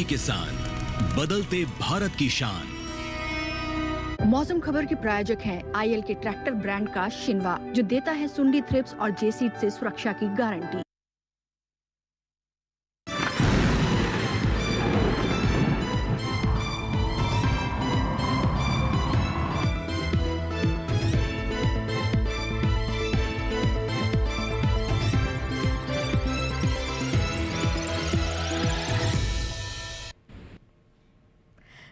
किसान, बदलते भारत की शान। मौसम खबर के प्रायोजक हैं आईएल के ट्रैक्टर ब्रांड का शिनवा, जो देता है सुंडी, थ्रिप्स और जेसीड से सुरक्षा की गारंटी।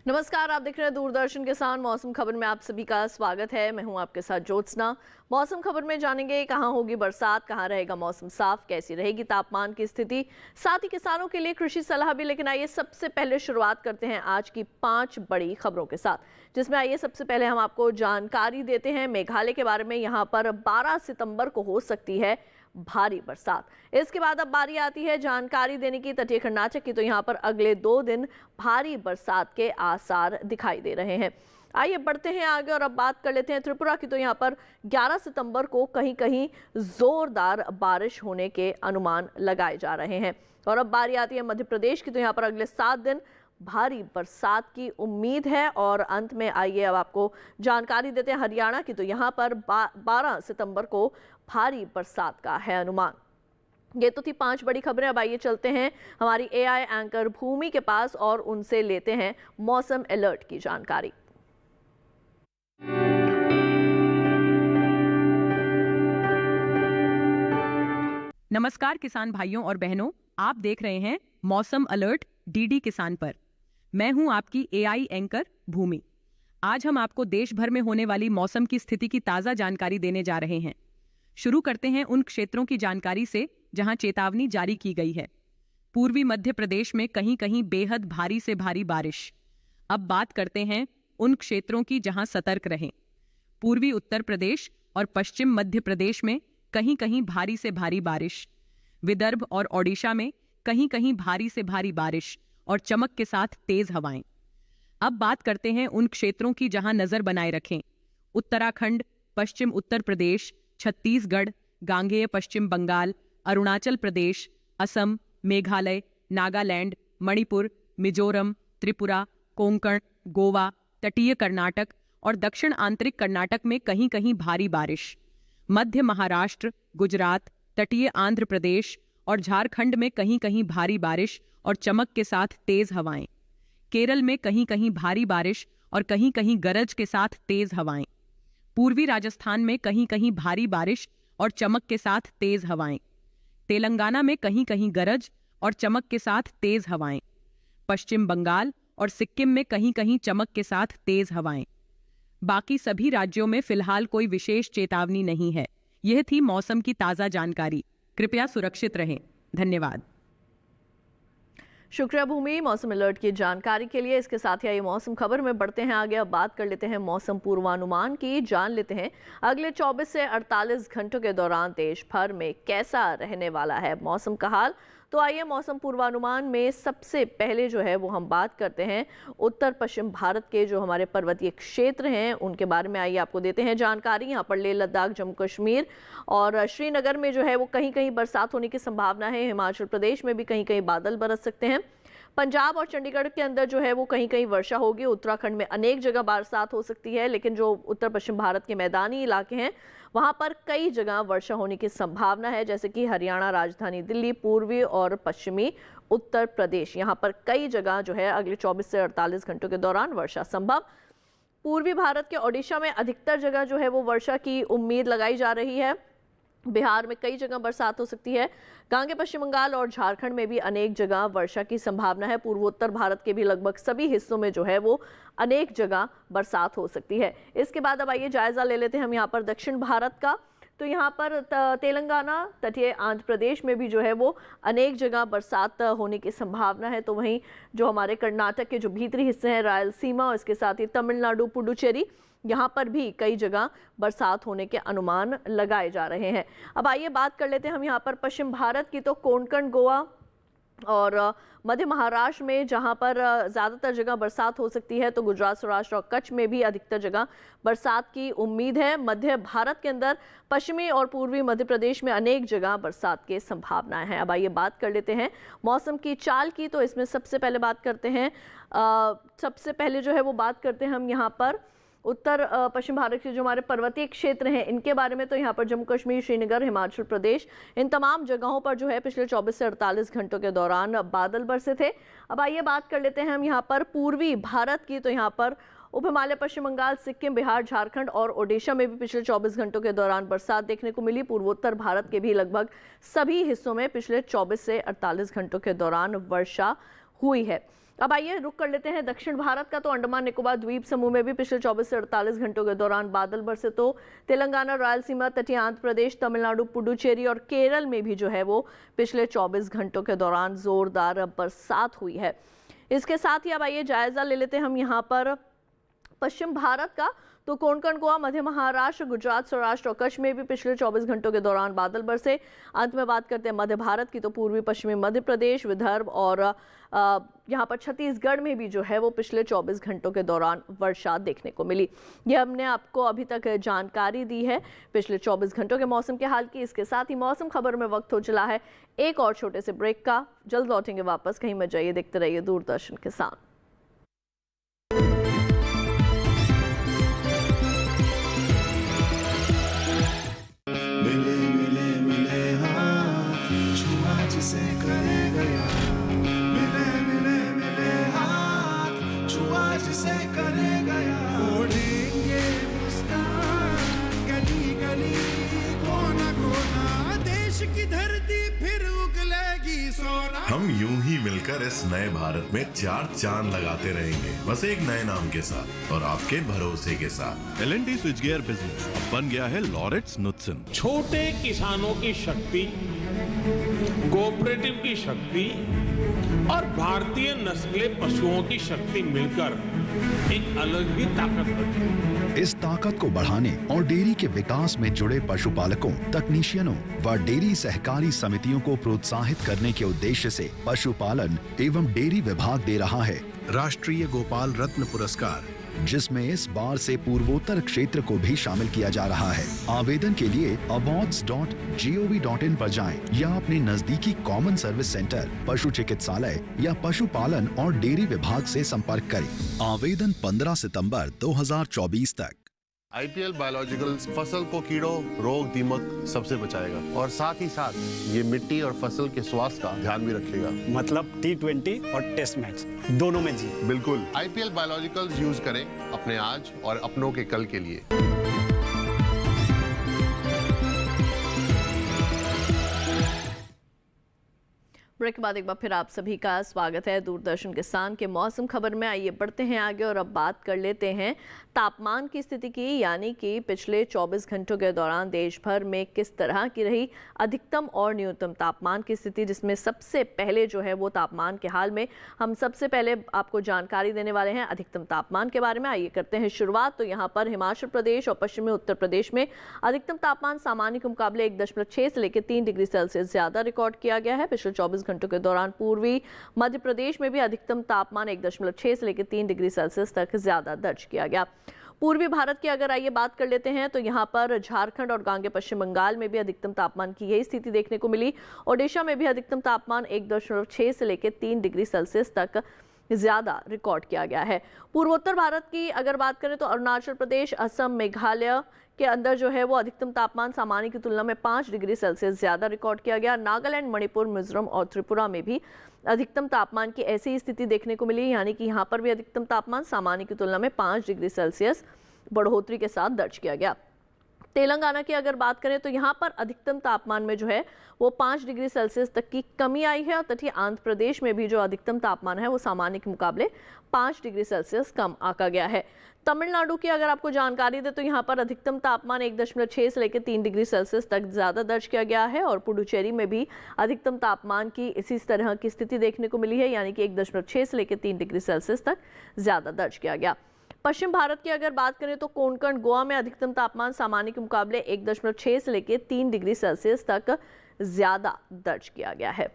नमस्कार, आप देख रहे हैं दूरदर्शन किसान। मौसम खबर में आप सभी का स्वागत है। मैं हूं आपके साथ ज्योत्सना। मौसम खबर में जानेंगे कहां होगी बरसात, कहां रहेगा मौसम साफ, कैसी रहेगी तापमान की स्थिति, साथ ही किसानों के लिए कृषि सलाह भी। लेकिन आइए सबसे पहले शुरुआत करते हैं आज की 5 बड़ी खबरों के साथ, जिसमें आइए सबसे पहले हम आपको जानकारी देते हैं मेघालय के बारे में। यहाँ पर 12 सितंबर को हो सकती है भारी बरसात। इसके बाद अब बारी आती है जानकारी देने की तटीय कर्नाटक की। तो यहाँ पर अगले 2 दिन भारी बरसात के आसार दिखाई दे रहे हैं। आइए बढ़ते हैं आगे और अब बात कर लेते हैं त्रिपुरा की। तो यहाँ पर 11 सितंबर को कहीं कहीं जोरदार बारिश होने के अनुमान लगाए जा रहे हैं। और अब बारी आती है मध्य प्रदेश की। तो यहाँ पर अगले 7 दिन भारी बरसात की उम्मीद है। और अंत में आइए अब आपको जानकारी देते हैं हरियाणा की। तो यहाँ पर 12 सितंबर को भारी बरसात का है अनुमान। ये तो थी 5 बड़ी खबरें। अब आइए चलते हैं हमारी एआई एंकर भूमि के पास और उनसे लेते हैं मौसम अलर्ट की जानकारी। नमस्कार किसान भाइयों और बहनों, आप देख रहे हैं मौसम अलर्ट डीडी किसान पर। मैं हूं आपकी एआई एंकर भूमि। आज हम आपको देश भर में होने वाली मौसम की स्थिति की ताजा जानकारी देने जा रहे हैं। शुरू करते हैं उन क्षेत्रों की जानकारी से जहां चेतावनी जारी की गई है। पूर्वी मध्य प्रदेश में कहीं कहीं बेहद भारी से भारी बारिश। अब बात करते हैं उन क्षेत्रों की जहां सतर्क रहें। पूर्वी उत्तर प्रदेश और पश्चिम मध्य प्रदेश में कहीं कहीं भारी से भारी बारिश। विदर्भ और ओडिशा में कहीं कहीं भारी से भारी बारिश और चमक के साथ तेज हवाएं। अब बात करते हैं उन क्षेत्रों की जहां नजर बनाए रखें। उत्तराखंड, पश्चिम उत्तर प्रदेश, छत्तीसगढ़, गांगेय पश्चिम बंगाल, अरुणाचल प्रदेश, असम, मेघालय, नागालैंड, मणिपुर, मिजोरम, त्रिपुरा, कोंकण, गोवा, तटीय कर्नाटक और दक्षिण आंतरिक कर्नाटक में कहीं कहीं भारी बारिश। मध्य महाराष्ट्र, गुजरात, तटीय आंध्र प्रदेश और झारखंड में कहीं कहीं भारी बारिश और चमक के साथ तेज हवाएं। केरल में कहीं कहीं भारी बारिश और कहीं कहीं गरज के साथ तेज हवाएं। पूर्वी राजस्थान में कहीं कहीं भारी बारिश और चमक के साथ तेज हवाएं। तेलंगाना में कहीं कहीं गरज और चमक के साथ तेज हवाएं। पश्चिम बंगाल और सिक्किम में कहीं कहीं चमक के साथ तेज हवाएं। बाकी सभी राज्यों में फिलहाल कोई विशेष चेतावनी नहीं है। यह थी मौसम की ताजा जानकारी। कृपया सुरक्षित रहें। धन्यवाद। शुक्रिया भूमि मौसम अलर्ट की जानकारी के लिए। इसके साथ ही आइए मौसम खबर में बढ़ते हैं आगे। अब बात कर लेते हैं मौसम पूर्वानुमान की। जान लेते हैं अगले 24 से 48 घंटों के दौरान देश भर में कैसा रहने वाला है मौसम का हाल। तो आइए मौसम पूर्वानुमान में सबसे पहले जो है वो हम बात करते हैं उत्तर पश्चिम भारत के जो हमारे पर्वतीय क्षेत्र हैं उनके बारे में। आइए आपको देते हैं जानकारी। यहाँ पर लेह लद्दाख, जम्मू कश्मीर और श्रीनगर में जो है वो कहीं कहीं बरसात होने की संभावना है। हिमाचल प्रदेश में भी कहीं कहीं बादल बरस सकते हैं। पंजाब और चंडीगढ़ के अंदर जो है वो कहीं कहीं वर्षा होगी। उत्तराखंड में अनेक जगह बरसात हो सकती है। लेकिन जो उत्तर पश्चिम भारत के मैदानी इलाके हैं वहां पर कई जगह वर्षा होने की संभावना है, जैसे कि हरियाणा, राजधानी दिल्ली, पूर्वी और पश्चिमी उत्तर प्रदेश। यहाँ पर कई जगह जो है अगले 24 से 48 घंटों के दौरान वर्षा संभव। पूर्वी भारत के ओडिशा में अधिकतर जगह जो है वो वर्षा की उम्मीद लगाई जा रही है। बिहार में कई जगह बरसात हो सकती है। गांगे पश्चिम बंगाल और झारखंड में भी अनेक जगह वर्षा की संभावना है। पूर्वोत्तर भारत के भी लगभग सभी हिस्सों में जो है वो अनेक जगह बरसात हो सकती है। इसके बाद अब आइए जायजा ले लेते हैं हम यहाँ पर दक्षिण भारत का। तो यहाँ पर तेलंगाना, तटीय आंध्र प्रदेश में भी जो है वो अनेक जगह बरसात होने की संभावना है। तो वहीं जो हमारे कर्नाटक के जो भीतरी हिस्से हैं, रायलसीमा और इसके साथ ही तमिलनाडु, पुडुचेरी, यहाँ पर भी कई जगह बरसात होने के अनुमान लगाए जा रहे हैं। अब आइए बात कर लेते हैं हम यहाँ पर पश्चिम भारत की। तो कोंकण, गोवा, और मध्य महाराष्ट्र में जहां पर ज़्यादातर जगह बरसात हो सकती है, तो गुजरात, सौराष्ट्र और कच्छ में भी अधिकतर जगह बरसात की उम्मीद है। मध्य भारत के अंदर पश्चिमी और पूर्वी मध्य प्रदेश में अनेक जगह बरसात की संभावनाएं हैं। अब आइए बात कर लेते हैं मौसम की चाल की। तो इसमें सबसे पहले बात करते हैं बात करते हैं हम यहाँ पर उत्तर पश्चिम भारत के जो हमारे पर्वतीय क्षेत्र हैं इनके बारे में। तो यहाँ पर जम्मू कश्मीर, श्रीनगर, हिमाचल प्रदेश, इन तमाम जगहों पर जो है पिछले 24 से 48 घंटों के दौरान बादल बरसे थे। अब आइए बात कर लेते हैं हम यहाँ पर पूर्वी भारत की। तो यहाँ पर उप हिमालय, पश्चिम बंगाल, सिक्किम, बिहार, झारखंड और ओडिशा में भी पिछले 24 घंटों के दौरान बरसात देखने को मिली। पूर्वोत्तर भारत के भी लगभग सभी हिस्सों में पिछले 24 से 48 घंटों के दौरान वर्षा हुई है। अब आइए रुक कर लेते हैं दक्षिण भारत का। तो अंडमान निकोबार द्वीप समूह में भी पिछले 24 से 48 घंटों के दौरान बादल बरसे। तो तेलंगाना, रायलसीमा, तटीय आंध्र प्रदेश, तमिलनाडु, पुडुचेरी और केरल में भी जो है वो पिछले 24 घंटों के दौरान जोरदार बरसात हुई है। इसके साथ ही अब आइए जायजा ले लेते हैं हम यहाँ पर पश्चिम भारत का। तो कोंकण, गोवा, मध्य महाराष्ट्र, गुजरात, सौराष्ट्र और कच्छ में भी पिछले 24 घंटों के दौरान बादल बरसे। अंत में बात करते हैं मध्य भारत की। तो पूर्वी पश्चिमी मध्य प्रदेश, विदर्भ और यहाँ पर छत्तीसगढ़ में भी जो है वो पिछले 24 घंटों के दौरान वर्षा देखने को मिली। ये हमने आपको अभी तक जानकारी दी है पिछले 24 घंटों के मौसम के हाल की। इसके साथ ही मौसम खबर में वक्त हो चला है एक और छोटे से ब्रेक का। जल्द लौटेंगे वापस, कहीं मत जाइए, देखते रहिए दूरदर्शन किसान। हम यूं ही मिलकर इस नए भारत में 4 चांद लगाते रहेंगे, बस एक नए नाम के साथ और आपके भरोसे के साथ। L&T स्विचगियर बिजनेस अब बन गया है लॉरेट्स नुत्सन। छोटे किसानों की शक्ति, कोऑपरेटिव की शक्ति और भारतीय नस्ले पशुओं की शक्ति मिलकर एक अलग ही ताकत रखती है। इस ताकत को बढ़ाने और डेयरी के विकास में जुड़े पशुपालकों, तकनीशियनों व डेयरी सहकारी समितियों को प्रोत्साहित करने के उद्देश्य से पशुपालन एवं डेयरी विभाग दे रहा है राष्ट्रीय गोपाल रत्न पुरस्कार, जिसमें इस बार से पूर्वोत्तर क्षेत्र को भी शामिल किया जा रहा है। आवेदन के लिए awards.gov.in पर जाएं या अपने नजदीकी कॉमन सर्विस सेंटर, पशु चिकित्सालय या पशुपालन और डेयरी विभाग से संपर्क करें। आवेदन 15 सितंबर 2024 तक। IPL बायोलॉजिकल्स फसल को कीड़ों, रोग, दीमक सबसे बचाएगा और साथ ही साथ ये मिट्टी और फसल के स्वास्थ्य का ध्यान भी रखेगा। मतलब T20 और टेस्ट मैच दोनों में जीत। बिल्कुल, IPL बायोलॉजिकल्स यूज करें अपने आज और अपनों के कल के लिए। ब्रेक के बाद एक बार फिर आप सभी का स्वागत है दूरदर्शन किसान के मौसम खबर में। आइए बढ़ते हैं आगे और अब बात कर लेते हैं तापमान की स्थिति की, यानी कि पिछले 24 घंटों के दौरान देश भर में किस तरह की रही अधिकतम और न्यूनतम तापमान की स्थिति, जिसमें सबसे पहले जो है वो तापमान के हाल में हम सबसे पहले आपको जानकारी देने वाले हैं अधिकतम तापमान के बारे में। आइए करते हैं शुरुआत। तो यहाँ पर हिमाचल प्रदेश और पश्चिमी उत्तर प्रदेश में अधिकतम तापमान सामान्य के मुकाबले 1.6 से लेकर 3 डिग्री सेल्सियस ज्यादा रिकॉर्ड किया गया है। पिछले 24 घंटों के दौरान पूर्वी मध्य प्रदेश में भी अधिकतम तापमान 1.6 से लेकर 3 डिग्री सेल्सियस तक ज्यादा दर्ज किया गया। पूर्वी भारत की अगर आइए बात कर लेते हैं तो यहाँ पर झारखंड और गांगे पश्चिम बंगाल में भी अधिकतम तापमान की यही स्थिति देखने को मिली। ओडिशा में भी अधिकतम तापमान 1.6 से लेकर 3 डिग्री सेल्सियस तक ज्यादा रिकॉर्ड किया गया है। पूर्वोत्तर भारत की अगर बात करें तो अरुणाचल प्रदेश, असम, मेघालय के अंदर जो है वो अधिकतम तापमान सामान्य की तुलना में 5 डिग्री सेल्सियस ज्यादा रिकॉर्ड किया गया। नागालैंड, मणिपुर, मिजोरम और त्रिपुरा में भी अधिकतम तापमान की ऐसी ही स्थिति देखने को मिली, यानी कि यहाँ पर भी अधिकतम तापमान सामान्य की तुलना में 5 डिग्री सेल्सियस बढ़ोतरी के साथ दर्ज किया गया। तेलंगाना की अगर बात करें तो यहाँ पर अधिकतम तापमान में जो है वो 5 डिग्री सेल्सियस तक की कमी आई है और तटीय आंध्र प्रदेश में भी जो अधिकतम तापमान है वो सामान्य के मुकाबले 5 डिग्री सेल्सियस कम आंका गया है। तमिलनाडु की अगर आपको जानकारी दे तो यहाँ पर अधिकतम तापमान 1.6 से लेकर 3 डिग्री सेल्सियस तक ज्यादा दर्ज किया गया है और पुडुचेरी में भी अधिकतम तापमान की इसी तरह की स्थिति देखने को मिली है, यानी कि 1.6 से लेकर 3 डिग्री सेल्सियस तक ज्यादा दर्ज किया गया। पश्चिम भारत की अगर बात करें तो कोंकण, गोवा में अधिकतम तापमान सामान्य के मुकाबले 1.6 से लेकर 3 डिग्री सेल्सियस तक ज्यादा दर्ज किया गया है।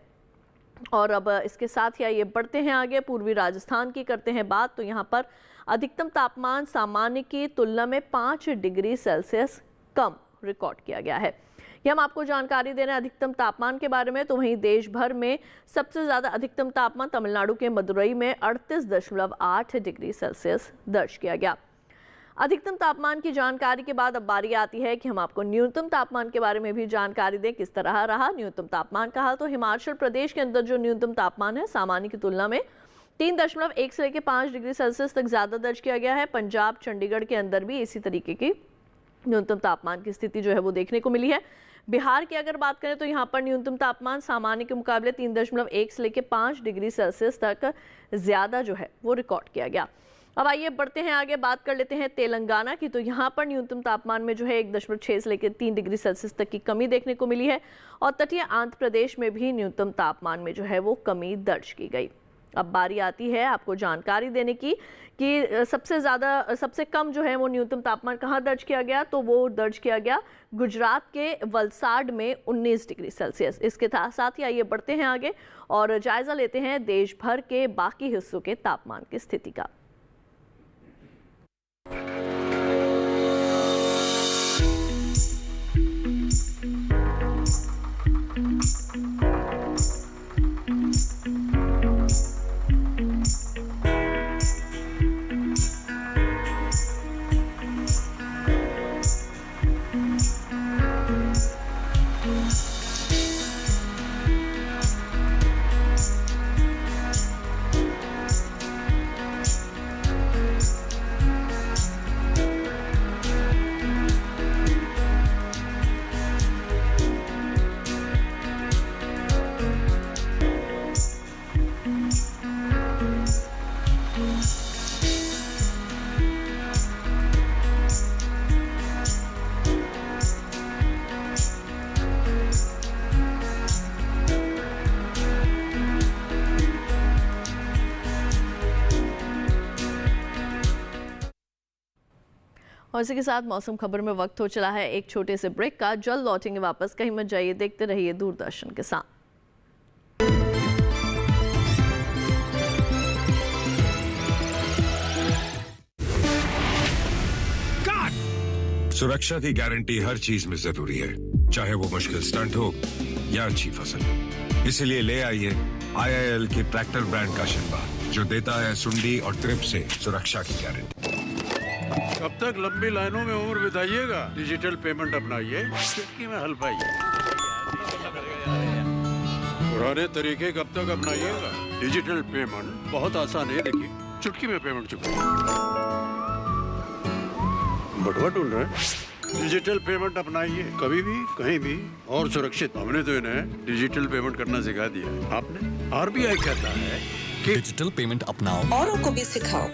और अब इसके साथ ही आइए बढ़ते हैं आगे, पूर्वी राजस्थान की करते हैं बात। तो यहाँ पर अधिकतम तापमान सामान्य की तुलना में 5 डिग्री सेल्सियस कम रिकॉर्ड किया गया है। ये हम आपको जानकारी दे रहे हैं अधिकतम तापमान के बारे में। तो वहीं देश भर में सबसे ज़्यादा अधिकतम तापमान तमिलनाडु के मदुरई में 38.8 डिग्री सेल्सियस दर्ज किया गया। अधिकतम तापमान की जानकारी के बाद अब बारी आती है कि हम आपको न्यूनतम तापमान के बारे में भी जानकारी दें। किस तरह रहा न्यूनतम तापमान का हाल? तो हिमाचल प्रदेश के अंदर जो न्यूनतम तापमान है सामान्य की तुलना में 3.1 से लेकर 5 डिग्री सेल्सियस तक ज़्यादा दर्ज किया गया है। पंजाब, चंडीगढ़ के अंदर भी इसी तरीके की न्यूनतम तापमान की स्थिति जो है वो देखने को मिली है। बिहार की अगर बात करें तो यहाँ पर न्यूनतम तापमान सामान्य के मुकाबले 3.1 से लेकर 5 डिग्री सेल्सियस तक ज़्यादा जो है वो रिकॉर्ड किया गया। अब आइए बढ़ते हैं आगे, बात कर लेते हैं तेलंगाना की। तो यहाँ पर न्यूनतम तापमान में जो है 1.6 से लेकर 3 डिग्री सेल्सियस तक की कमी देखने को मिली है और तटीय आंध्र प्रदेश में भी न्यूनतम तापमान में जो है वो कमी दर्ज की गई। अब बारी आती है आपको जानकारी देने की कि सबसे कम जो है वो न्यूनतम तापमान कहाँ दर्ज किया गया। तो वो दर्ज किया गया गुजरात के वलसाड में 19 डिग्री सेल्सियस। इसके साथ ही आइए बढ़ते हैं आगे और जायजा लेते हैं देश भर के बाकी हिस्सों के तापमान की स्थिति का। और इसी के साथ मौसम खबर में वक्त हो चला है एक छोटे से ब्रेक का। जल्द लौटेंगे वापस, कहीं मत जाइए, देखते रहिए दूरदर्शन के साथ। सुरक्षा की गारंटी हर चीज में जरूरी है, चाहे वो मुश्किल स्टंट हो या अच्छी फसल। इसलिए ले आइए IIL के ट्रैक्टर ब्रांड का शिनवा, जो देता है सुंडी और ट्रिप से सुरक्षा की गारंटी। कब तक लंबी लाइनों में उम्र बिताइएगा? डिजिटल पेमेंट अपनाइए, चुटकी में हल पाइए। पुराने तरीके कब तक अपनाइएगा? डिजिटल पेमेंट बहुत आसान है, देखिए चुटकी में पेमेंट चुका। बटुआ ढूंढ रहे हैं? डिजिटल पेमेंट अपनाइए, कभी भी कहीं भी और सुरक्षित। हमने तो इन्हें डिजिटल पेमेंट करना सिखा दिया है। आपने? RBI कहता है कि डिजिटल पेमेंट अपनाओ, औरों को भी सिखाओ।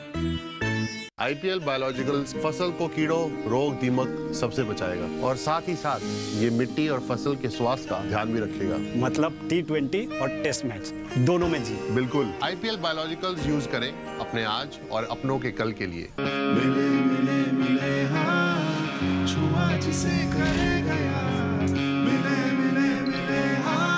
IPL बायोलॉजिकल्स फसल को कीड़ों, रोग, दीमक सबसे बचाएगा और साथ ही साथ ये मिट्टी और फसल के स्वास्थ्य का ध्यान भी रखेगा। मतलब T20 और टेस्ट मैच दोनों में जीत। बिल्कुल, IPL बायोलॉजिकल्स यूज करें अपने आज और अपनों के कल के लिए। मिले मिले मिले हाँ, छुआ जिसे करेगा यार। मिले मिले मिले हाँ।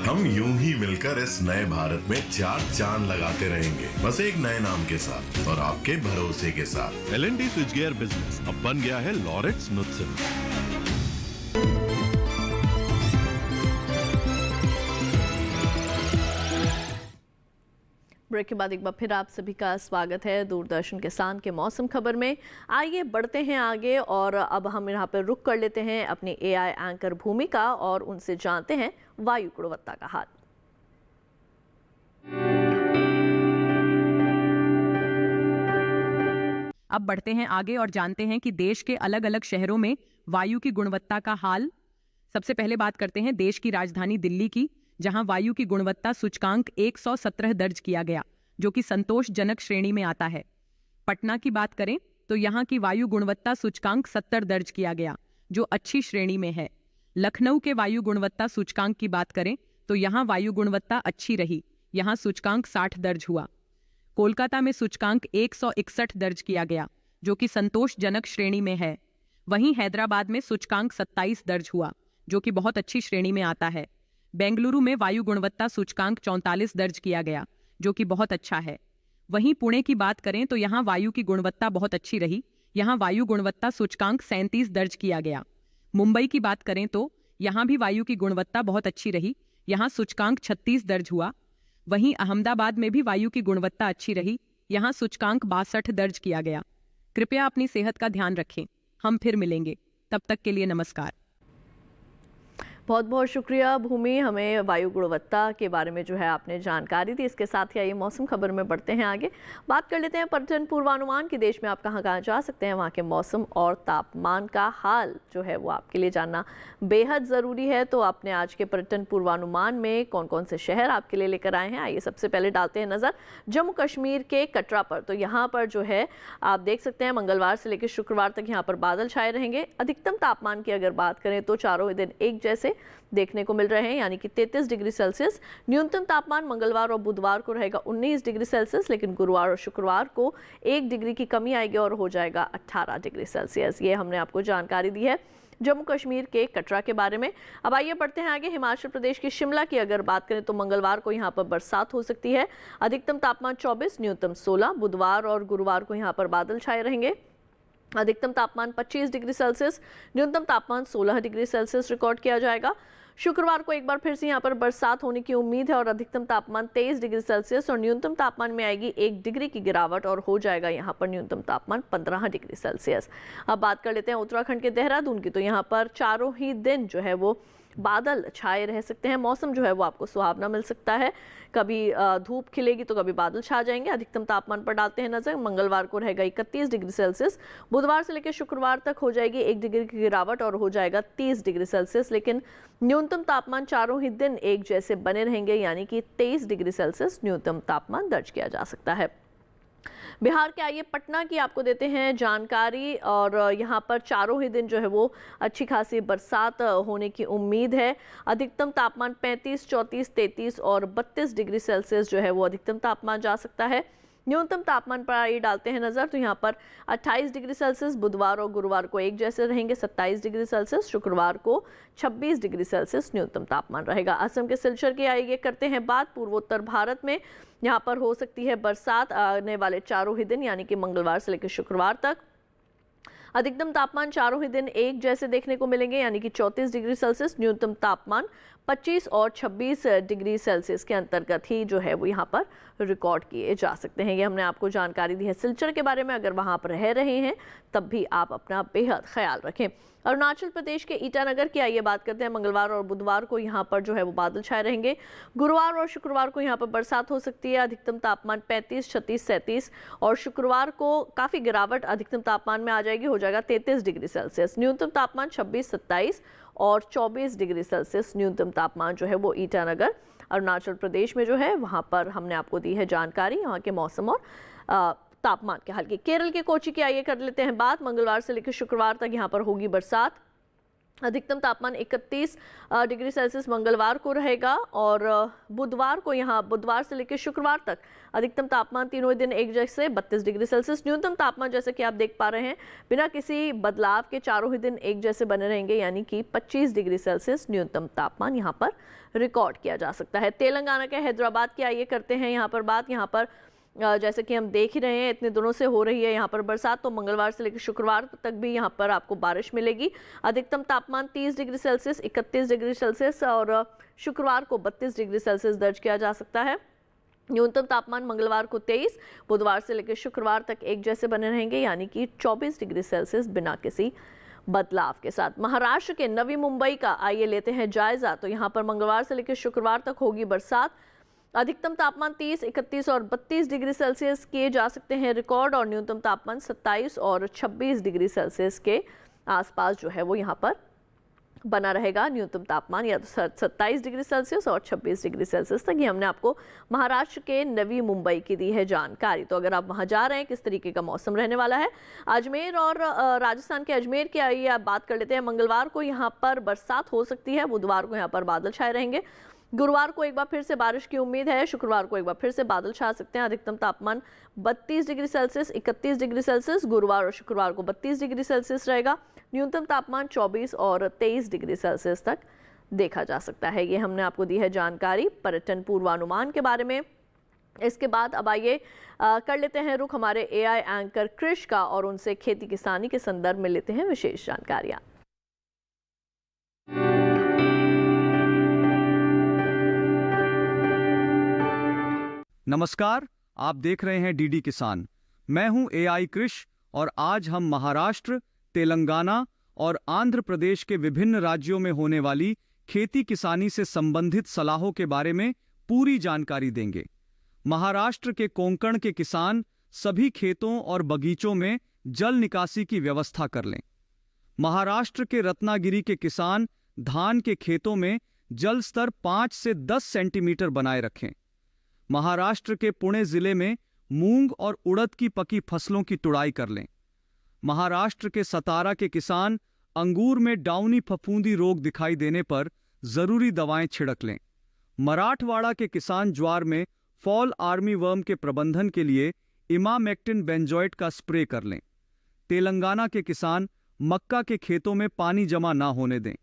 हम यूं ही मिलकर इस नए भारत में 4 चांद लगाते रहेंगे, बस एक नए नाम के साथ और आपके भरोसे के साथ। L&T स्विच गियर बिजनेस अब बन गया है लॉरेट्स नुत्सन। ब्रेक के बाद एक बार फिर आप सभी का स्वागत है दूरदर्शन किसान के मौसम खबर में। आइए बढ़ते हैं आगे और अब हम यहाँ पर रुक कर लेते हैं अपनी AI एंकर भूमिका और उनसे जानते हैं वायु गुणवत्ता का हाल। अब बढ़ते हैं आगे और जानते हैं कि देश के अलग अलग शहरों में वायु की गुणवत्ता का हाल। सबसे पहले बात करते हैं देश की राजधानी दिल्ली की, जहां वायु की गुणवत्ता सूचकांक 117 दर्ज किया गया, जो कि संतोषजनक श्रेणी में आता है। पटना की बात करें तो यहां की वायु गुणवत्ता सूचकांक 70 दर्ज किया गया, जो अच्छी श्रेणी में है। लखनऊ के वायु गुणवत्ता सूचकांक की बात करें तो यहां वायु गुणवत्ता अच्छी रही, यहां सूचकांक 60 दर्ज हुआ। कोलकाता में सूचकांक 161 दर्ज किया गया, जो कि संतोषजनक श्रेणी में है। वहीं हैदराबाद में सूचकांक 27 दर्ज हुआ, जो कि बहुत अच्छी श्रेणी में आता है। बेंगलुरु में वायु गुणवत्ता सूचकांक 44 दर्ज किया गया, जो कि बहुत अच्छा है। वहीं पुणे की बात करें तो यहाँ वायु की गुणवत्ता बहुत अच्छी रही। यहाँ वायु गुणवत्ता सूचकांक 37 दर्ज किया गया। मुंबई की बात करें तो यहाँ भी वायु की गुणवत्ता बहुत अच्छी रही। यहाँ सूचकांक 36 दर्ज हुआ। वहीं अहमदाबाद में भी वायु की गुणवत्ता अच्छी रही। यहाँ सूचकांक 62 दर्ज किया गया। कृपया अपनी सेहत का ध्यान रखें। हम फिर मिलेंगे, तब तक के लिए नमस्कार। बहुत बहुत शुक्रिया भूमि, हमें वायु गुणवत्ता के बारे में जो है आपने जानकारी दी। इसके साथ ही आइए मौसम खबर में बढ़ते हैं आगे। बात कर लेते हैं पर्यटन पूर्वानुमान की। देश में आप कहाँ कहाँ जा सकते हैं, वहाँ के मौसम और तापमान का हाल जो है वो आपके लिए जानना बेहद ज़रूरी है। तो आपने आज के पर्यटन पूर्वानुमान में कौन कौन से शहर आपके लिए लेकर आए हैं, आइए सबसे पहले डालते हैं नज़र जम्मू कश्मीर के कटरा पर। तो यहाँ पर जो है आप देख सकते हैं मंगलवार से लेकर शुक्रवार तक यहाँ पर बादल छाए रहेंगे। अधिकतम तापमान की अगर बात करें तो चारों ही दिन एक जैसे देखने को मिल रहे हैं, यानी कि 33 डिग्री सेल्सियस। न्यूनतम तापमान मंगलवार और बुधवार को रहेगा 19 डिग्री सेल्सियस, लेकिन गुरुवार और शुक्रवार को 1 डिग्री की कमी आएगी और हो जाएगा 18 डिग्री सेल्सियस। ये हमने आपको जानकारी दी है जम्मू कश्मीर के कटरा के बारे में। अब आइए बढ़ते हैं आगे। हिमाचल प्रदेश के शिमला की अगर बात करें तो मंगलवार को यहाँ पर बरसात हो सकती है। अधिकतम तापमान 24, न्यूनतम 16। बुधवार और गुरुवार को यहाँ पर बादल छाए रहेंगे। अधिकतम तापमान 25 डिग्री सेल्सियस, न्यूनतम तापमान 16 डिग्री सेल्सियस रिकॉर्ड किया जाएगा। शुक्रवार को एक बार फिर से यहाँ पर बरसात होने की उम्मीद है और अधिकतम तापमान 23 डिग्री सेल्सियस और न्यूनतम तापमान में आएगी 1 डिग्री की गिरावट और हो जाएगा यहाँ पर न्यूनतम तापमान 15 डिग्री सेल्सियस। अब बात कर लेते हैं उत्तराखंड के देहरादून की। तो यहाँ पर चारों ही दिन जो है वो बादल छाए रह सकते हैं। मौसम जो है वो आपको सुहावना मिल सकता है। कभी धूप खिलेगी तो कभी बादल छा जाएंगे। अधिकतम तापमान पर डालते हैं नजर। मंगलवार को रहेगा 31 डिग्री सेल्सियस। बुधवार से लेकर शुक्रवार तक हो जाएगी 1 डिग्री की गिरावट और हो जाएगा 30 डिग्री सेल्सियस, लेकिन न्यूनतम तापमान चारों ही दिन एक जैसे बने रहेंगे, यानी कि 23 डिग्री सेल्सियस न्यूनतम तापमान दर्ज किया जा सकता है। बिहार के आइए पटना की आपको देते हैं जानकारी। और यहाँ पर चारों ही दिन जो है वो अच्छी खासी बरसात होने की उम्मीद है। अधिकतम तापमान 35, 34, 33 और 32 डिग्री सेल्सियस जो है वो अधिकतम तापमान जा सकता है। न्यूनतम तापमान पर आइए डालते हैं नज़र। तो यहाँ पर 28 डिग्री सेल्सियस बुधवार और गुरुवार को एक जैसे रहेंगे। 27 डिग्री सेल्सियस शुक्रवार को 26 डिग्री सेल्सियस न्यूनतम तापमान रहेगा। असम के सिलचर की आइए करते हैं बात। पूर्वोत्तर भारत में यहाँ पर हो सकती है बरसात आने वाले चारों ही दिन, यानी कि मंगलवार से लेकर शुक्रवार तक। अधिकतम तापमान चारों ही दिन एक जैसे देखने को मिलेंगे, यानी कि 34 डिग्री सेल्सियस। न्यूनतम तापमान 25 और 26 डिग्री सेल्सियस के अंतर्गत ही जो है वो यहाँ पर रिकॉर्ड किए जा सकते हैं। ये हमने आपको जानकारी दी है सिलचर के बारे में। अगर वहाँ पर रह रहे हैं तब भी आप अपना बेहद ख्याल रखें। अरुणाचल प्रदेश के ईटानगर की आइए बात करते हैं। मंगलवार और बुधवार को यहाँ पर जो है वो बादल छाए रहेंगे। गुरुवार और शुक्रवार को यहाँ पर बरसात हो सकती है। अधिकतम तापमान 35, 36, 37 और शुक्रवार को काफ़ी गिरावट अधिकतम तापमान में आ जाएगी, हो जाएगा 33 डिग्री सेल्सियस। न्यूनतम तापमान 26, 27 और 24 डिग्री सेल्सियस न्यूनतम तापमान जो है वो ईटानगर अरुणाचल प्रदेश में जो है वहाँ पर हमने आपको दी है जानकारी यहाँ के मौसम और तापमान के हाल की। केरल के कोची की आइए कर लेते हैं बात। मंगलवार से लेकर शुक्रवार तक यहाँ पर होगी बरसात। अधिकतम तापमान 31 डिग्री सेल्सियस मंगलवार को रहेगा और बुधवार से लेकर शुक्रवार तक अधिकतम तापमान तीनों दिन एक जैसे 32 डिग्री सेल्सियस। न्यूनतम तापमान जैसे कि आप देख पा रहे हैं बिना किसी बदलाव के चारों ही दिन एक जैसे बने रहेंगे, यानी कि 25 डिग्री सेल्सियस न्यूनतम तापमान यहाँ पर रिकॉर्ड किया जा सकता है। तेलंगाना के हैदराबाद की आइए करते हैं यहाँ पर बात। यहाँ पर जैसे कि हम देख ही रहे हैं इतने दिनों से हो रही है यहाँ पर बरसात, तो मंगलवार से लेकर शुक्रवार तक भी यहाँ पर आपको बारिश मिलेगी। अधिकतम तापमान 30 डिग्री सेल्सियस, 31 डिग्री सेल्सियस और शुक्रवार को 32 डिग्री सेल्सियस दर्ज किया जा सकता है। न्यूनतम तापमान मंगलवार को 23, बुधवार से लेकर शुक्रवार तक एक जैसे बने रहेंगे, यानी कि 24 डिग्री सेल्सियस बिना किसी बदलाव के साथ। महाराष्ट्र के नवी मुंबई का आइए लेते हैं जायजा। तो यहाँ पर मंगलवार से लेकर शुक्रवार तक होगी बरसात। अधिकतम तापमान 30, 31 और 32 डिग्री सेल्सियस किए जा सकते हैं रिकॉर्ड और न्यूनतम तापमान 27 और 26 डिग्री सेल्सियस के आसपास जो है वो यहाँ पर बना रहेगा। न्यूनतम तापमान या तो 27 डिग्री सेल्सियस और 26 डिग्री सेल्सियस तक। ये हमने आपको महाराष्ट्र के नवी मुंबई की दी है जानकारी। तो अगर आप वहाँ जा रहे हैं किस तरीके का मौसम रहने वाला है। अजमेर और राजस्थान के अजमेर की आइए आप बात कर लेते हैं। मंगलवार को यहाँ पर बरसात हो सकती है। बुधवार को यहाँ पर बादल छाए रहेंगे। गुरुवार को एक बार फिर से बारिश की उम्मीद है। शुक्रवार को एक बार फिर से बादल छा सकते हैं। अधिकतम तापमान 32 डिग्री सेल्सियस, 31 डिग्री सेल्सियस गुरुवार और शुक्रवार को 32 डिग्री सेल्सियस रहेगा। न्यूनतम तापमान 24 और 23 डिग्री सेल्सियस तक देखा जा सकता है। ये हमने आपको दी है जानकारी पर्यटन पूर्वानुमान के बारे में। इसके बाद अब आइए कर लेते हैं रुख हमारे एआई एंकर कृष का और उनसे खेती किसानी के संदर्भ में लेते हैं विशेष जानकारियां। नमस्कार, आप देख रहे हैं डीडी किसान। मैं हूं एआई कृष और आज हम महाराष्ट्र, तेलंगाना और आंध्र प्रदेश के विभिन्न राज्यों में होने वाली खेती किसानी से संबंधित सलाहों के बारे में पूरी जानकारी देंगे। महाराष्ट्र के कोंकण के किसान सभी खेतों और बगीचों में जल निकासी की व्यवस्था कर लें। महाराष्ट्र के रत्नागिरी के किसान धान के खेतों में जल स्तर 5 से 10 सेंटीमीटर बनाए रखें। महाराष्ट्र के पुणे जिले में मूंग और उड़द की पकी फसलों की तुड़ाई कर लें। महाराष्ट्र के सतारा के किसान अंगूर में डाउनी फफूंदी रोग दिखाई देने पर जरूरी दवाएं छिड़क लें। मराठवाड़ा के किसान ज्वार में फॉल आर्मी वर्म के प्रबंधन के लिए इमामेक्टिन बेंजोएट का स्प्रे कर लें। तेलंगाना के किसान मक्का के खेतों में पानी जमा ना होने दें।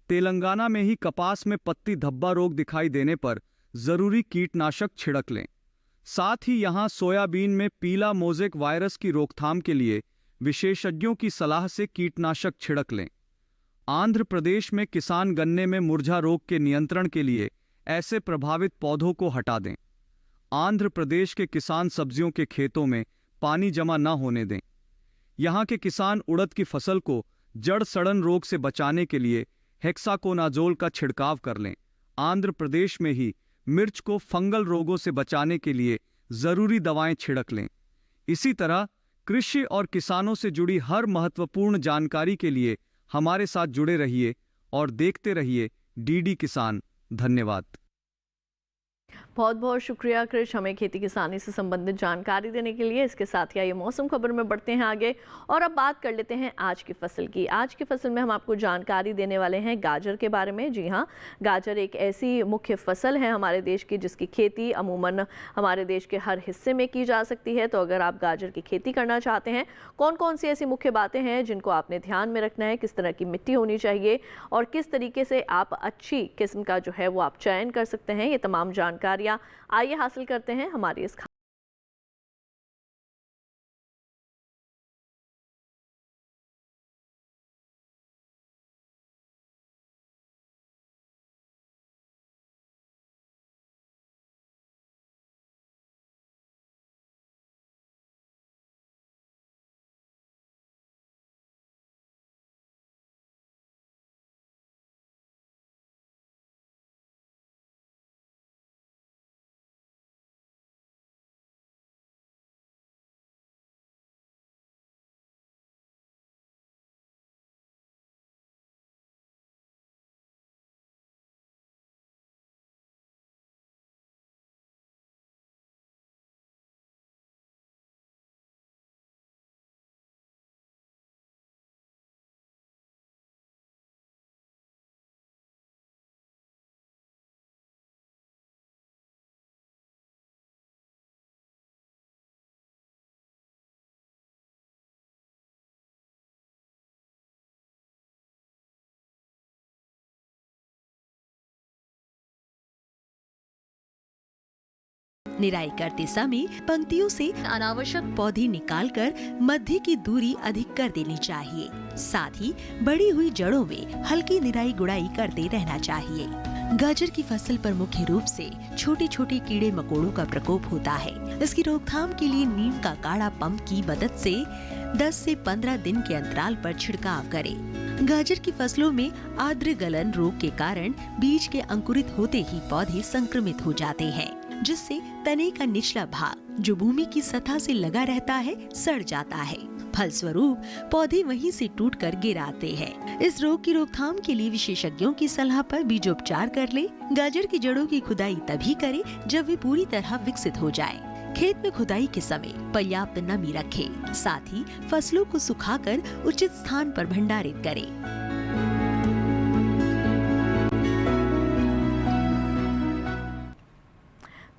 तेलंगाना में ही कपास में पत्ती धब्बा रोग दिखाई देने पर जरूरी कीटनाशक छिड़क लें। साथ ही यहां सोयाबीन में पीला मोज़ेक वायरस की रोकथाम के लिए विशेषज्ञों की सलाह से कीटनाशक छिड़क लें। आंध्र प्रदेश में किसान गन्ने में मुरझा रोग के नियंत्रण के लिए ऐसे प्रभावित पौधों को हटा दें। आंध्र प्रदेश के किसान सब्जियों के खेतों में पानी जमा न होने दें। यहां के किसान उड़द की फसल को जड़ सड़न रोग से बचाने के लिए हेक्साकोनाजोल का छिड़काव कर लें। आंध्र प्रदेश में ही मिर्च को फंगल रोगों से बचाने के लिए जरूरी दवाएं छिड़क लें। इसी तरह कृषि और किसानों से जुड़ी हर महत्वपूर्ण जानकारी के लिए हमारे साथ जुड़े रहिए और देखते रहिए डीडी किसान। धन्यवाद। बहुत बहुत शुक्रिया कृष, हमें खेती किसानी से संबंधित जानकारी देने के लिए। इसके साथ ही ये मौसम खबर में बढ़ते हैं आगे और अब बात कर लेते हैं आज की फसल की। आज की फसल में हम आपको जानकारी देने वाले हैं गाजर के बारे में। जी हाँ, गाजर एक ऐसी मुख्य फसल है हमारे देश की जिसकी खेती अमूमन हमारे देश के हर हिस्से में की जा सकती है। तो अगर आप गाजर की खेती करना चाहते हैं, कौन कौन सी ऐसी मुख्य बातें हैं जिनको आपने ध्यान में रखना है, किस तरह की मिट्टी होनी चाहिए और किस तरीके से आप अच्छी किस्म का जो है वो आप चयन कर सकते हैं, ये तमाम जानकारियाँ आइए हासिल करते हैं हमारी इस निराई करते समय पंक्तियों से अनावश्यक पौधे निकालकर मध्य की दूरी अधिक कर देनी चाहिए। साथ ही बढ़ी हुई जड़ों में हल्की निराई गुड़ाई करते रहना चाहिए। गाजर की फसल पर मुख्य रूप से छोटे छोटे कीड़े मकोड़ों का प्रकोप होता है। इसकी रोकथाम के लिए नीम का काढ़ा पंप की मदद से 10 से 15 दिन के अंतराल पर छिड़काव करें। गाजर की फसलों में आर्द्र गलन रोग के कारण बीज के अंकुरित होते ही पौधे संक्रमित हो जाते हैं, जिससे तने का निचला भाग जो भूमि की सतह से लगा रहता है सड़ जाता है। फलस्वरूप पौधे वहीं से टूटकर गिर आते हैं। इस रोग की रोकथाम के लिए विशेषज्ञों की सलाह पर बीजोपचार कर ले। गाजर की जड़ों की खुदाई तभी करें जब वे पूरी तरह विकसित हो जाए। खेत में खुदाई के समय पर्याप्त नमी रखें। साथ ही फसलों को सुखाकर उचित स्थान पर भंडारित करें।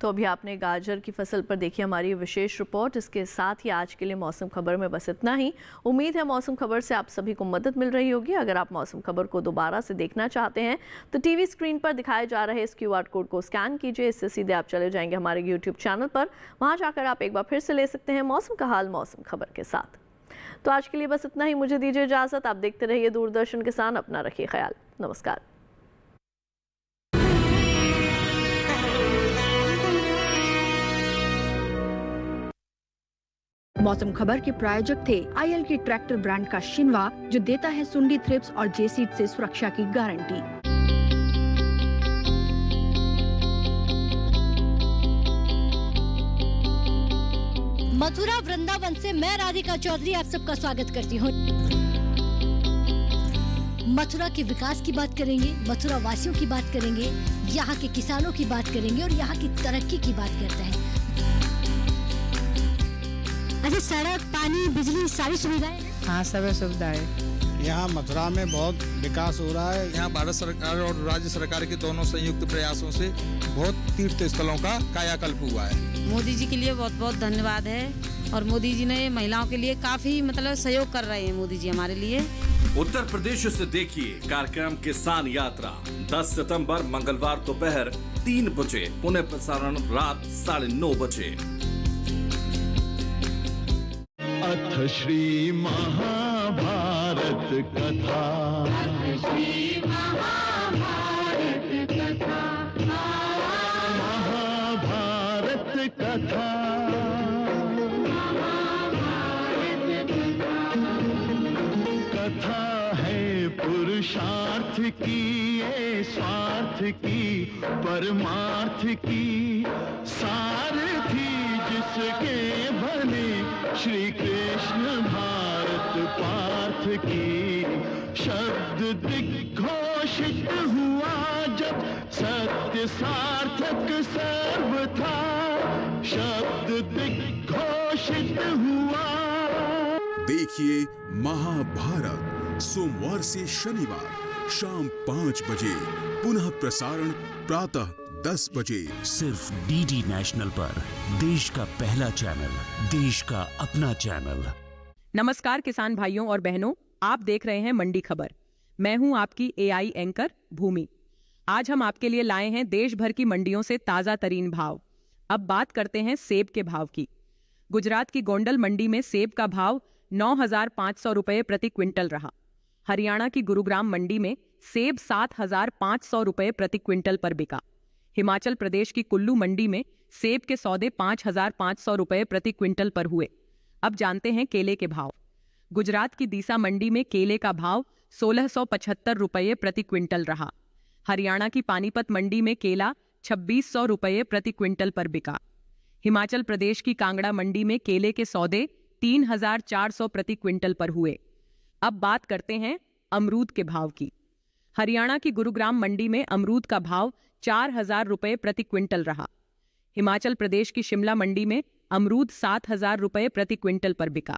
तो तो अभी आपने गाजर की फसल पर देखी हमारी विशेष रिपोर्ट। इसके साथ ही आज के लिए मौसम खबर में बस इतना ही। उम्मीद है मौसम खबर से आप सभी को मदद मिल रही होगी। अगर आप मौसम खबर को दोबारा से देखना चाहते हैं तो टीवी स्क्रीन पर दिखाए जा रहे इस QR कोड को स्कैन कीजिए। इससे सीधे आप चले जाएंगे हमारे YouTube चैनल पर। वहां जाकर आप एक बार फिर से ले सकते हैं मौसम का हाल मौसम खबर के साथ। तो आज के लिए बस इतना ही। मुझे दीजिए इजाजत। आप देखते रहिए दूरदर्शन किसान। अपना रखिए ख्याल। नमस्कार। मौसम खबर के प्रायोजक थे IL के ट्रैक्टर ब्रांड का शिनवा, जो देता है सुंडी थ्रिप्स और जेसीड से सुरक्षा की गारंटी। मथुरा वृंदावन से मैं राधिका चौधरी आप सबका स्वागत करती हूँ। मथुरा के विकास की बात करेंगे, मथुरा वासियों की बात करेंगे, यहाँ के किसानों की बात करेंगे और यहाँ की तरक्की की बात करते हैं। अच्छा, सड़क, पानी, बिजली सारी सुविधाएं? हाँ, सभी सुविधाएं। यहाँ मथुरा में बहुत विकास हो रहा है। यहाँ भारत सरकार और राज्य सरकार के दोनों संयुक्त प्रयासों से बहुत तीर्थ स्थलों का कायाकल्प हुआ है। मोदी जी के लिए बहुत बहुत धन्यवाद है। और मोदी जी ने महिलाओं के लिए काफी सहयोग कर रहे हैं मोदी जी हमारे लिए। उत्तर प्रदेश से देखिए कार्यक्रम किसान यात्रा 10 सितंबर मंगलवार दोपहर 3 बजे, पुनः प्रसारण रात 9:30 बजे। अथ श्री महाभारत कथा, महाभारत कथा, कथा है पुरुषार्थ की, ये स्वार्थ की, परमार्थ की, सारथी जिसके बने श्री कृष्ण भारत पार्थ की। शब्द दिग्घोषित हुआ जब सत्य सार्थक सर्वथा, शब्द दिग्घोषित हुआ। देखिए महाभारत सोमवार से शनिवार शाम 5 बजे, पुनः प्रसारण प्रातः 10 बजे, सिर्फ DD नेशनल पर, देश का पहला चैनल, देश का अपना चैनल। नमस्कार किसान भाइयों और बहनों, आप देख रहे हैं मंडी खबर। मैं हूं आपकी AI एंकर भूमि। आज हम आपके लिए लाए हैं देश भर की मंडियों से ताजा तरीन भाव। अब बात करते हैं सेब के भाव की। गुजरात की गोंडल मंडी में सेब का भाव 9,500 रुपये प्रति क्विंटल रहा। हरियाणा की गुरुग्राम मंडी में सेब 7,500 रुपये प्रति क्विंटल पर बिका। हिमाचल प्रदेश की कुल्लू मंडी में सेब के सौदे 5,500 रुपये प्रति क्विंटल पर हुए। अब जानते हैं केले के भाव। गुजरात की दीसा मंडी में केले का भाव 1,675 रुपये प्रति क्विंटल रहा। हरियाणा की पानीपत मंडी में केला 2,600 रुपये प्रति क्विंटल पर बिका। हिमाचल प्रदेश की कांगड़ा मंडी में केले के सौदे 3,400 प्रति क्विंटल पर हुए। अब बात करते हैं अमरूद के भाव की। हरियाणा की गुरुग्राम मंडी में अमरूद का भाव 4,000 रुपये प्रति क्विंटल रहा। हिमाचल प्रदेश की शिमला मंडी में अमरूद 7,000 रुपये प्रति क्विंटल पर बिका।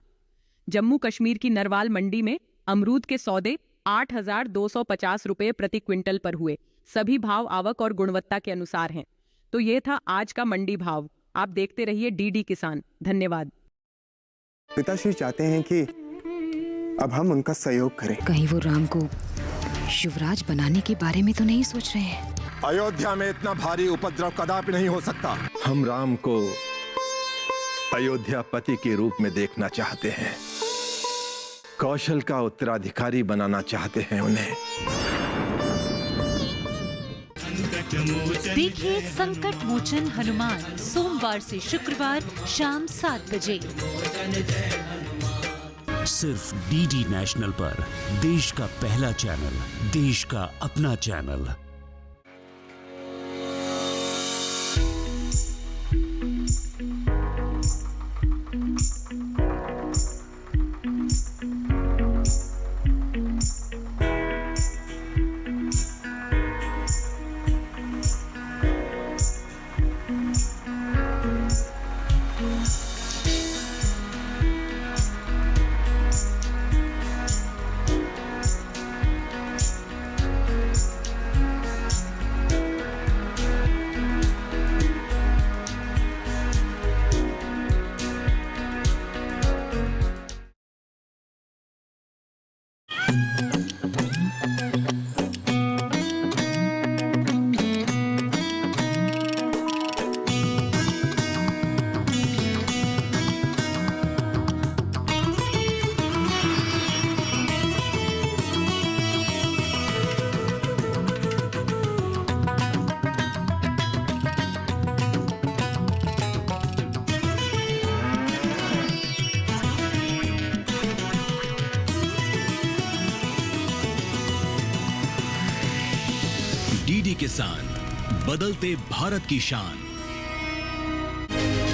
जम्मू कश्मीर की नरवाल मंडी में अमरूद के सौदे 8,250 रुपये प्रति क्विंटल पर हुए। सभी भाव आवक और गुणवत्ता के अनुसार हैं। तो ये था आज का मंडी भाव। आप देखते रहिए DD किसान। धन्यवाद। पिताश्री चाहते हैं कि अब हम उनका सहयोग करें। कहीं वो राम को युवराज बनाने के बारे में तो नहीं सोच रहे हैं? अयोध्या में इतना भारी उपद्रव कदापि नहीं हो सकता। हम राम को अयोध्यापति के रूप में देखना चाहते हैं, कौशल का उत्तराधिकारी बनाना चाहते हैं उन्हें। देखिए संकट मोचन हनुमान सोमवार से शुक्रवार शाम 7 बजे, सिर्फ DD नेशनल पर, देश का पहला चैनल, देश का अपना चैनल। डीडी किसान, बदलते भारत की शान।